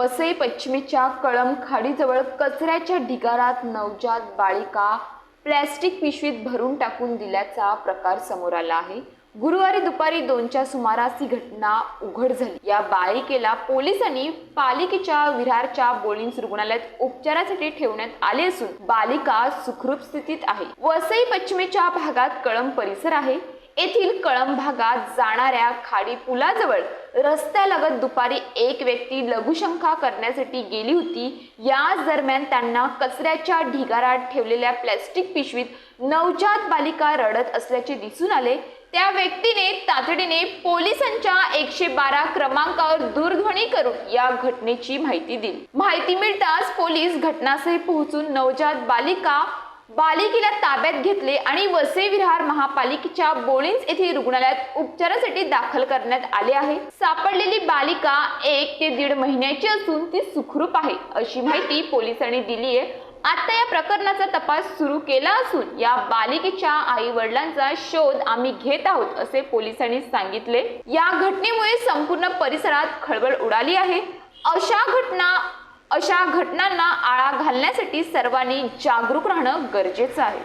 वसई पश्चिमेच्या कळंब खाडीजवळ कचऱ्याच्या ढिगारात नवजात बालिका प्लॅस्टिक पिशवीत भरून टाकून दिल्याचा प्रकार समोर आला आहे। गुरुवारी दुपारी 2च्या सुमारास ही घटना उघड झाली। या बालिकेला पोलिसांनी पालिकेच्या विरारच्या बोलिन्स रुग्णालयात उपचारासाठी ठेवण्यात आले असून बालिका सुखरूप स्थितीत आहे। वसई पश्चिमेच्या भागात कळंब परिसर आहे। येथील कळंब भागात जाणाऱ्या खाडी पुलाजवळ रस्त्यालगत दुपारी एक व्यक्ती लघुशंका करण्यासाठी गेली होती। याच दरम्यान त्यांना कचऱ्याच्या ढिगारात ठेवलेल्या प्लॅस्टिक पिशवीत नवजात बालिका रडत असल्याचे दिसून आले। त्या व्यक्तीने तातडीने पोलिसांच्या 112 क्रमांकावर दूरध्वनी करून या घटनेची माहिती दिली। माहिती मिळताच पोलीस घटनास्थळी पोहोचून नवजात बालिकेला ताब्यात घेतले आणि वसई विरार महापालिकेच्या बोलिन्स येथील रुग्णालयात उपचारासाठी दाखल करण्यात आले आहे। सापडलेली बालिका 1 ते 1.5 महिन्याची असून ती सुखरूप आहे अशी माहिती पोलिसांनी दिली आहे। आता या प्रकरणाचा तपास सुरू केला असून या बालिकेच्या आई वडिलांचा शोध आम्ही घेत आहोत असे पोलिसांनी सांगितले। या घटनेमुळे संपूर्ण परिसरात खळबळ उडाली आहे। अशा घटनांना आळा घालण्यासाठी सर्वांनी जागरूक राहणं गरजेचं आहे।